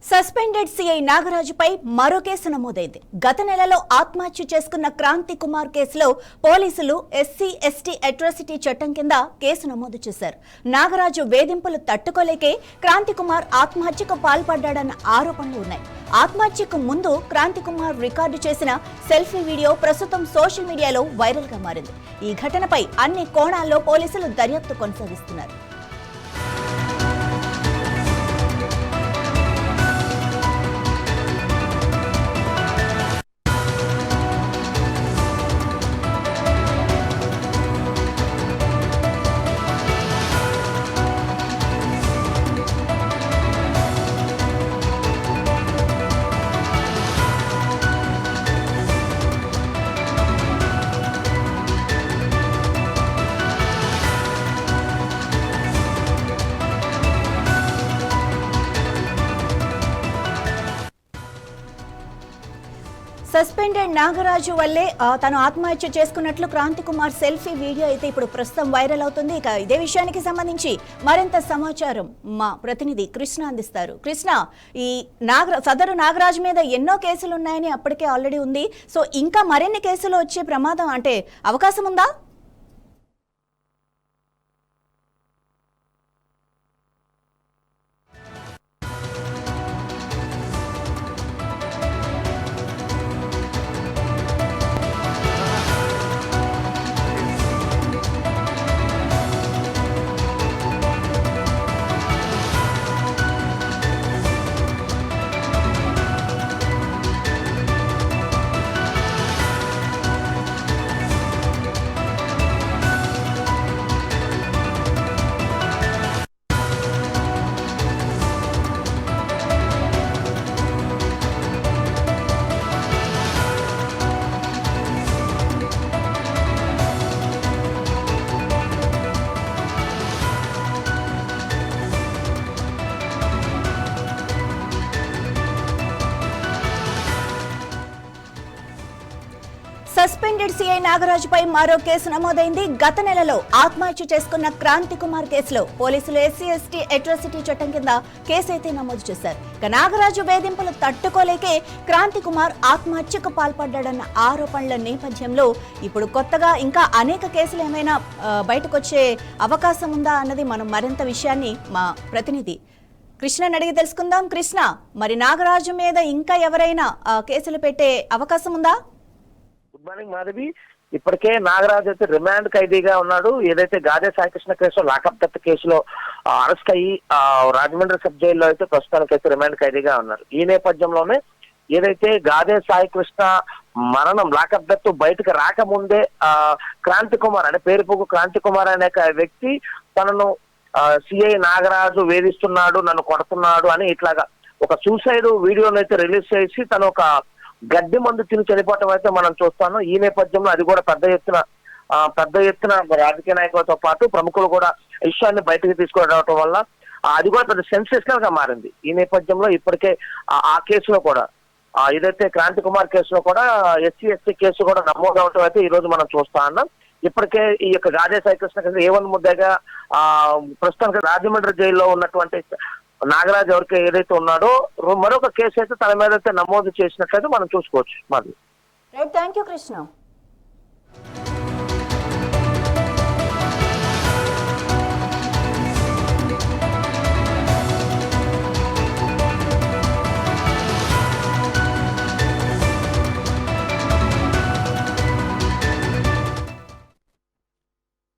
Suspended CI నాగరాజుపై మరో case నమోదైంది. గత నెలలో ఆత్మహత్య చేసుకున్న క్రాంతి కుమార్ కేసులో పోలీసులు ఎస్సీ ఎస్టీ అట్రాసిటీ చట్టం కింద కేసు నమోదు చేశారు. నాగరాజు వేధింపులు తట్టుకోలేకే క్రాంతి కుమార్ ఆత్మహత్యకు పాల్పడ్డాడన్న ఆరోపణలు ఉన్నాయి. ఆత్మహత్యకు ముందు క్రాంతి కుమార్ రికార్డు చేసిన సెల్ఫీ వీడియో ప్రస్తుతం సోషల్ మీడియాలో వైరల్ గా మారింది. ఈ ఘటనపై అన్ని కోణాల్లో పోలీసులు దర్యాప్తు కొనసాగిస్తున్నారు. సస్పెండెడ్ నాగరాజు వల్లే తను ఆత్మహత్య చేసుకున్నట్లు క్రాంతి కుమార్ సెల్ఫీ వీడియో అయితే ఇప్పుడు ప్రస్తుతం వైరల్ అవుతుంది. ఇక ఇదే విషయానికి సంబంధించి మరింత సమాచారం మా ప్రతినిధి కృష్ణ అందిస్తారు. కృష్ణ, ఈ సదరు నాగరాజు మీద ఎన్నో కేసులు ఉన్నాయని అప్పటికే ఆల్రెడీ ఉంది. సో ఇంకా మరిన్ని కేసులు వచ్చే ప్రమాదం అంటే అవకాశం ఉందా? సస్పెండెడ్ సీఐ నాగరాజుపై మరో కేసు నమోదైంది. గత నెలలో ఆత్మహత్య చేసుకున్న క్రాంతి కుమార్ కేసులో పోలీసులు ఎస్సీ ఎస్టీ అట్రాసిటీ చట్టం కింద కేసు అయితే నమోదు చేశారు. ఇక నాగరాజు వేధింపులు తట్టుకోలేకే క్రాంతి కుమార్ ఆత్మహత్యకు పాల్పడ్డాడన్న ఆరోపణల నేపథ్యంలో ఇప్పుడు కొత్తగా ఇంకా అనేక కేసులు ఏమైనా బయటకు వచ్చే అవకాశం ఉందా అన్నది మనం మరింత విషయాన్ని మా ప్రతినిధి కృష్ణని అడిగి తెలుసుకుందాం. కృష్ణ, మరి నాగరాజు మీద ఇంకా ఎవరైనా కేసులు పెట్టే అవకాశం ఉందా? Good morning Madhavi. ఇప్పటికే నాగరాజు అయితే రిమాండ్ ఖైదీగా ఉన్నాడు. ఏదైతే గాదే సాయికృష్ణ కేసులో లాకప్ డెత్ కేసులో అరెస్ట్ అయ్యి రాజమండ్రి సబ్ జైల్లో అయితే ప్రస్తుతానికైతే రిమాండ్ ఖైదీగా ఉన్నారు. ఈ నేపథ్యంలోనే ఏదైతే గాదే సాయికృష్ణ మరణం లాకప్ డెత్ బయటకు రాకముందే క్రాంతి కుమార్ అంటే పేరుపోగు క్రాంతి కుమార్ అనే వ్యక్తి తనను సిఐ నాగరాజు వేధిస్తున్నాడు, నన్ను కొడుతున్నాడు అని ఇట్లాగా ఒక సూసైడ్ వీడియోను అయితే రిలీజ్ చేసి తను ఒక గడ్డి మందు తిని చనిపోవటం అయితే మనం చూస్తాను. ఈ నేపథ్యంలో అది కూడా పెద్ద ఎత్తున రాజకీయ నాయకులతో పాటు ప్రముఖులు కూడా విషయాన్ని బయటకు తీసుకురావడం వల్ల అది కూడా పెద్ద సెన్సేషనల్ గా మారింది. ఈ నేపథ్యంలో ఇప్పటికే ఆ కేసులో కూడా ఏదైతే క్రాంతి కుమార్ కేసులో కూడా ఎస్సీ ఎస్టీ కేసు కూడా నమోదు అవటం అయితే ఈ రోజు మనం చూస్తా ఉన్నాం. ఇప్పటికే ఈ యొక్క గాదే సాయికృష్ణ కేసు A1 ముద్దగా ప్రస్తుతానికి రాజమండ్రి జైల్లో ఉన్నటువంటి నాగరాజు ఎవరికి ఏదైతే ఉన్నాడో మరొక కేసు అయితే తన మీద అయితే నమోదు చేసినట్లయితే మనం చూసుకోవచ్చు. Thank you Krishna.